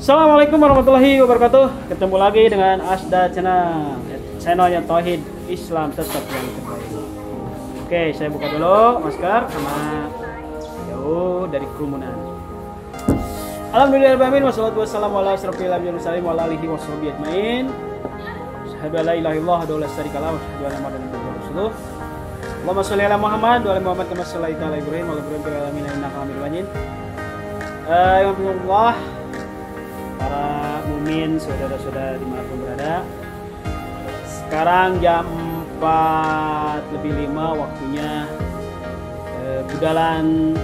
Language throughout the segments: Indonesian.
Assalamualaikum warahmatullahi wabarakatuh. Ketemu lagi dengan Asda channelnya Tauhid Islam tetap yang terbaik. Oke, saya buka dulu masker sama jauh dari kerumunan. Alhamdulillahirrahmanirrahim. Wassalatu wassalamu ala asrofil anbiya'i wa ala alihi washabihi ajmain. Asyhadu an la ilaha illallah wa la syarika lahu wa asyhadu anna muhammadan rasulullah. Allahumma shalli ala Muhammad wa ala Muhammad kama shallaita ala Ibrahim wa ala Ibrahim fil alamin innaka Hamidum Majid. Allah, para mumin, saudara-saudara dimanapun berada. Sekarang jam 4:05 waktunya. Budalan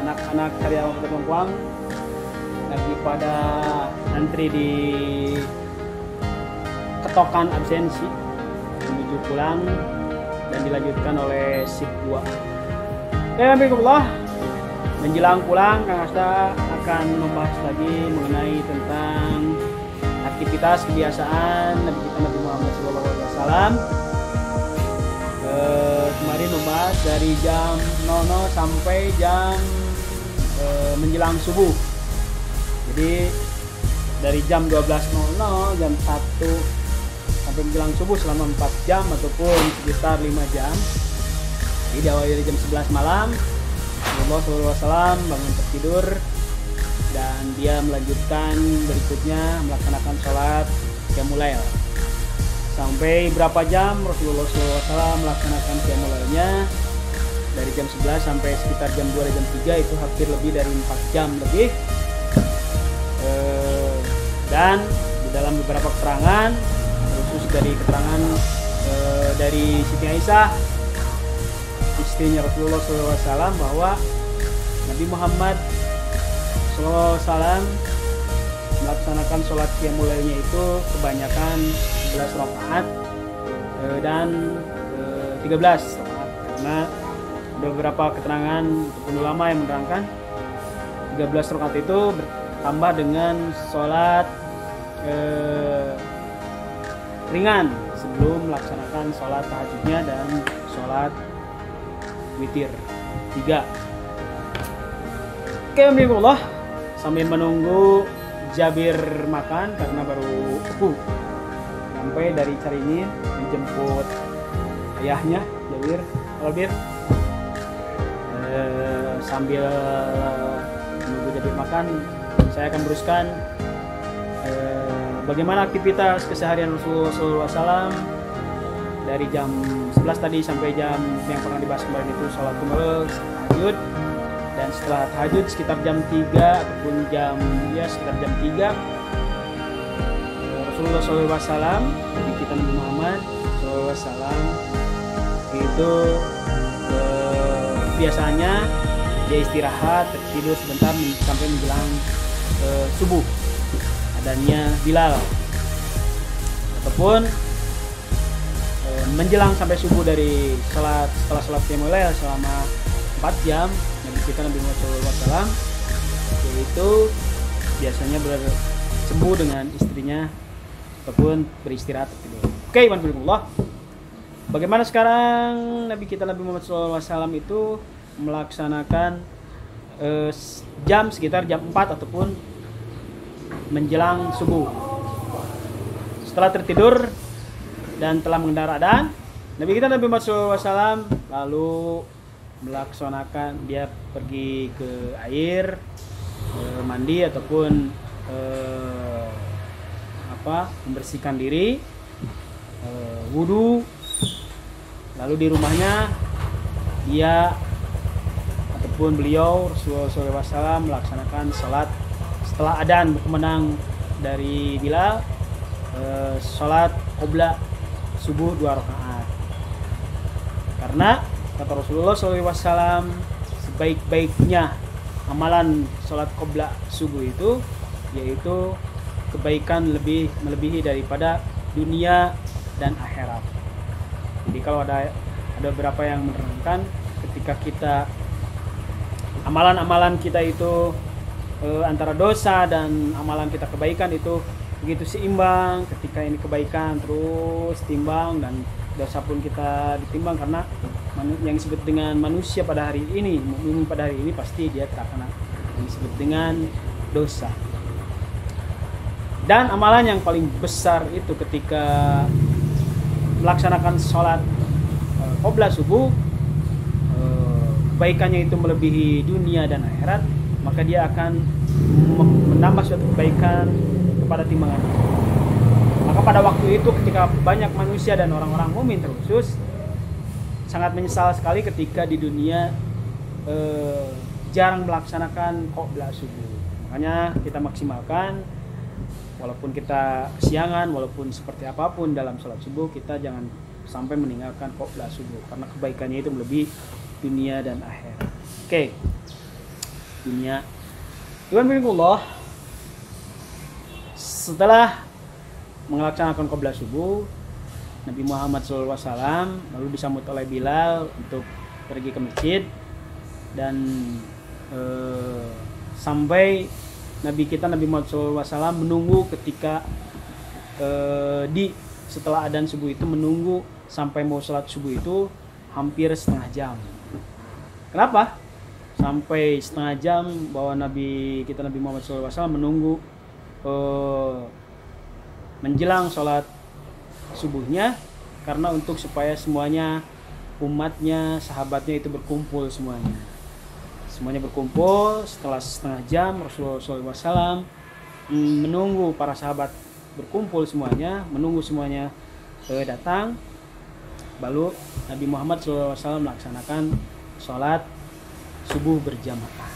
anak-anak karyawan Petongkuang lagi pada antri di ketokan absensi menuju pulang dan dilanjutkan oleh shift 2. Alhamdulillah, menjelang pulang Kang Asda akan membahas lagi mengenai tentang aktivitas kebiasaan Nabi kita Nabi Muhammad SAW. Kemarin membahas dari jam 00 sampai jam menjelang subuh. Jadi dari jam 12.00 jam 1 sampai menjelang subuh selama 4 jam ataupun sekitar 5 jam. Jadi diawali dari jam 11 malam Rasulullah SAW bangun tertidur dan dia melanjutkan berikutnya melaksanakan sholat qiyamul lail. Sampai berapa jam Rasulullah SAW melaksanakan qiyamul lailnya? Dari jam 11 sampai sekitar jam 2 dan jam 3, itu hampir lebih dari 4 jam lebih. Dan di dalam beberapa keterangan, khusus dari keterangan dari Siti Aisyah, istrinya Rasulullah SAW, bahwa Nabi Muhammad SAW melaksanakan sholat qiyamul lailnya itu kebanyakan 11 rakaat dan 13 rakaat, karena ada beberapa keterangan ataupun ulama yang menerangkan 13 rakaat itu bertambah dengan sholat ringan sebelum melaksanakan sholat tahajudnya dan sholat witir 3. Oke, alhamdulillah, sambil menunggu Jabir makan karena baru sampai dari Caringin menjemput ayahnya Jabir. Sambil menunggu Jabir makan, saya akan teruskan bagaimana aktivitas keseharian Rasulullah SAW dari jam 11 tadi sampai jam yang pernah dibahas kemarin itu sholat qiyamul tahajud, dan setelah tahajud sekitar jam 3 ataupun sekitar jam 3 Rasulullah SAW, Nabi kita Nabi Muhammad SAW itu biasanya dia istirahat tertidur sebentar sampai menjelang subuh, adanya Bilal, ataupun menjelang sampai subuh dari setelah sholat qiyamul lail selama 4 jam Nabi kita Nabi Muhammad SAW yaitu biasanya bersembuh dengan istrinya ataupun beristirahat tertidur. Oke, alhamdulillah. Bagaimana sekarang Nabi kita Nabi Muhammad SAW itu melaksanakan jam sekitar jam 4 ataupun menjelang subuh. Setelah tertidur dan telah mengendarai adhan, Nabi kita Nabi Muhammad SAW lalu melaksanakan, dia pergi ke air, mandi ataupun membersihkan diri, wudu. Lalu di rumahnya dia ataupun beliau Rasulullah SAW melaksanakan sholat setelah adhan berkumandang dari Bilal, sholat qobla subuh 2 rakaat. Karena kata Rasulullah SAW, sebaik-baiknya amalan sholat qobla subuh itu yaitu kebaikan melebihi daripada dunia dan akhirat. Jadi kalau ada beberapa yang menerangkan ketika kita amalan-amalan kita itu antara dosa dan amalan kita kebaikan itu begitu seimbang, ketika ini kebaikan terus timbang dan dosa pun kita ditimbang, karena yang disebut dengan manusia pada hari ini, mukmin pada hari ini pasti dia terkena yang disebut dengan dosa. Dan amalan yang paling besar itu ketika melaksanakan sholat qobla subuh, kebaikannya itu melebihi dunia dan akhirat, maka dia akan menambah suatu kebaikan kepada timbangan. Maka pada waktu itu ketika banyak manusia dan orang-orang mukmin terkhusus sangat menyesal sekali ketika di dunia jarang melaksanakan qobla subuh. Makanya kita maksimalkan, walaupun kita kesiangan, walaupun seperti apapun dalam sholat subuh, kita jangan sampai meninggalkan qobla subuh karena kebaikannya itu melebihi dunia dan akhirat. Oke. Dunia. Alhamdulillah. Setelah melaksanakan qobla subuh, Nabi Muhammad SAW lalu disambut oleh Bilal untuk pergi ke masjid, dan sampai Nabi kita Nabi Muhammad SAW menunggu ketika setelah adzan subuh itu, menunggu sampai mau sholat subuh itu hampir setengah jam. Kenapa? Sampai setengah jam bahwa Nabi kita Nabi Muhammad SAW menunggu menjelang sholat subuhnya, karena untuk supaya semuanya, umatnya, sahabatnya itu berkumpul semuanya. Semuanya berkumpul. Setelah setengah jam Rasulullah SAW menunggu para sahabat berkumpul semuanya, menunggu semuanya datang, baru Nabi Muhammad SAW melaksanakan sholat subuh berjamaah.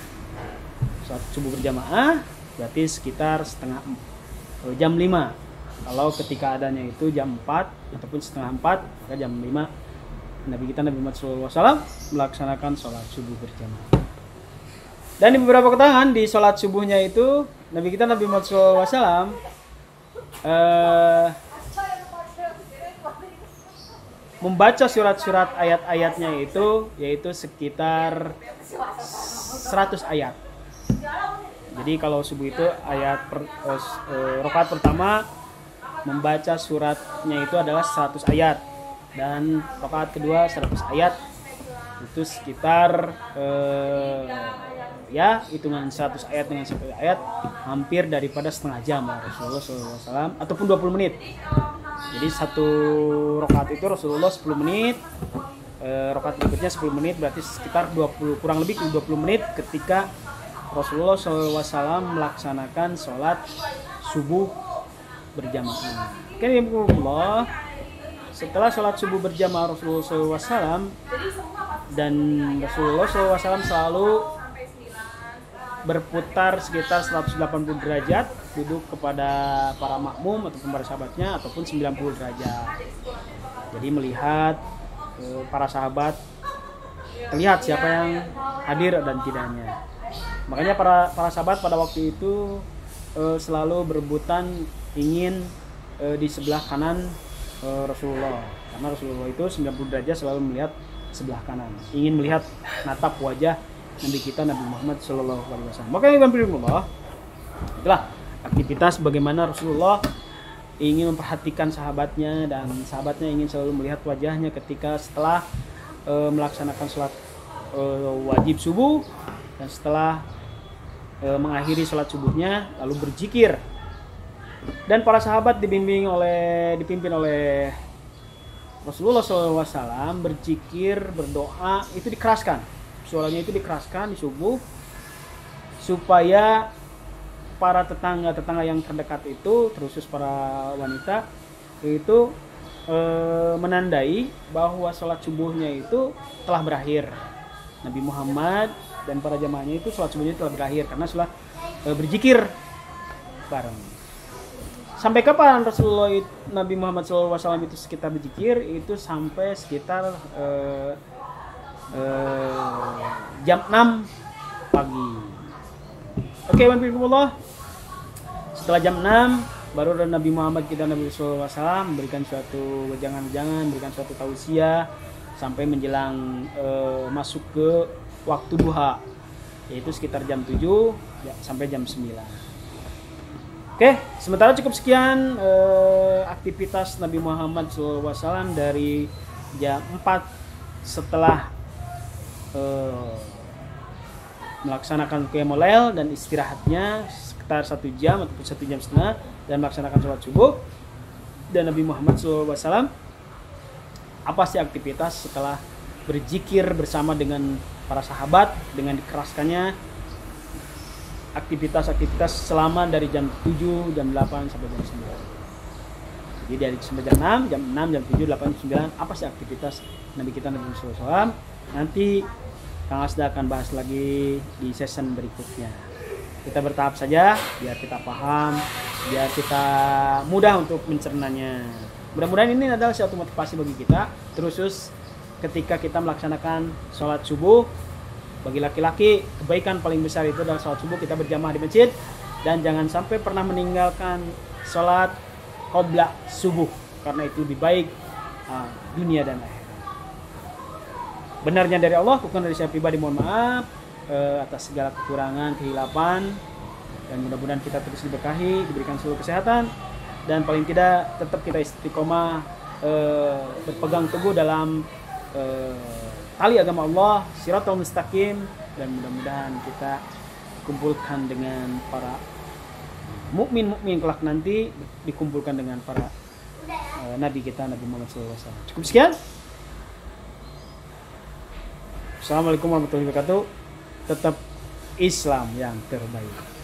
Sholat subuh berjamaah berarti sekitar jam 5. Kalau ketika adanya itu jam 4 ataupun setengah 4, maka jam 5 Nabi kita Nabi Muhammad SAW melaksanakan sholat subuh berjamaah. Dan di beberapa keterangan di sholat subuhnya itu Nabi kita Nabi Muhammad SAW membaca surat-surat ayat-ayatnya itu yaitu sekitar 100 ayat. Jadi kalau subuh itu rakaat pertama membaca suratnya itu adalah 100 ayat, dan rakaat kedua 100 ayat. Itu sekitar hitungan 100 ayat dengan 1 ayat hampir daripada setengah jam Rasulullah SAW, ataupun 20 menit. Jadi satu rakaat itu Rasulullah 10 menit, rakaat berikutnya 10 menit, berarti sekitar 20, kurang lebih 20 menit ketika Rasulullah SAW melaksanakan sholat subuh berjamaah. Alhamdulillah, setelah sholat subuh berjamaah Rasulullah SAW, dan Rasulullah SAW selalu berputar sekitar 180 derajat duduk kepada para makmum ataupun para sahabatnya, ataupun 90 derajat. Jadi melihat para sahabat, terlihat siapa yang hadir dan tidaknya. Makanya para sahabat pada waktu itu selalu berebutan ingin di sebelah kanan Rasulullah, karena Rasulullah itu 90 derajat selalu melihat sebelah kanan, ingin melihat natap wajah Nabi kita Nabi Muhammad SAW. Makanya alhamdulillah, itulah aktivitas bagaimana Rasulullah ingin memperhatikan sahabatnya, dan sahabatnya ingin selalu melihat wajahnya ketika setelah melaksanakan sholat wajib subuh, dan setelah mengakhiri sholat subuhnya lalu berzikir. Dan para sahabat dipimpin oleh Rasulullah SAW berzikir, berdoa, itu dikeraskan. Suaranya itu dikeraskan di subuh, supaya para tetangga yang terdekat itu, terusus para wanita itu menandai bahwa sholat subuhnya itu telah berakhir. Nabi Muhammad dan para jamaahnya itu sholat subuhnya telah berakhir karena setelah berzikir bareng. Sampai kapan Rasulullah Nabi Muhammad SAW itu sekitar berzikir? Itu sampai sekitar jam 6 pagi. Oke, alhamdulillah. Setelah jam 6 baru Nabi Muhammad kita Nabi SAW memberikan suatu wejangan-wejangan, memberikan suatu tausiah sampai menjelang masuk ke waktu duha, yaitu sekitar jam 7 sampai jam 9. Oke, sementara cukup sekian aktivitas Nabi Muhammad SAW dari jam 4 setelah melaksanakan qiyamul lail dan istirahatnya sekitar 1 jam ataupun 1,5 jam dan melaksanakan sholat subuh. Dan Nabi Muhammad SAW apa sih aktivitas setelah berzikir bersama dengan para sahabat dengan dikeraskannya aktivitas-aktivitas selama dari jam 7, jam 8 sampai jam 9. Jadi dari jam 6, jam 6, jam 7, 8, 9 apa sih aktivitas Nabi kita Nabi Muhammad SAW. Nanti Kang Asda akan bahas lagi di season berikutnya. Kita bertahap saja biar kita paham, biar kita mudah untuk mencernanya. Mudah-mudahan ini adalah suatu motivasi bagi kita, terus ketika kita melaksanakan sholat subuh. Bagi laki-laki, kebaikan paling besar itu adalah sholat subuh, kita berjamaah di masjid. Dan jangan sampai pernah meninggalkan sholat qobla subuh, karena itu lebih baik dunia dan akhirat. Benarnya dari Allah, bukan dari saya pribadi, mohon maaf atas segala kekurangan, kehilapan. Dan mudah-mudahan kita terus diberkahi, diberikan seluruh kesehatan. Dan paling tidak tetap kita istiqomah berpegang teguh dalam tali agama Allah, Shiratal Mustaqim. Dan mudah-mudahan kita dikumpulkan dengan para mukmin kelak nanti, dikumpulkan dengan para nabi kita Nabi Muhammad SAW. Cukup sekian. Assalamualaikum warahmatullahi wabarakatuh. Tetap Islam yang terbaik.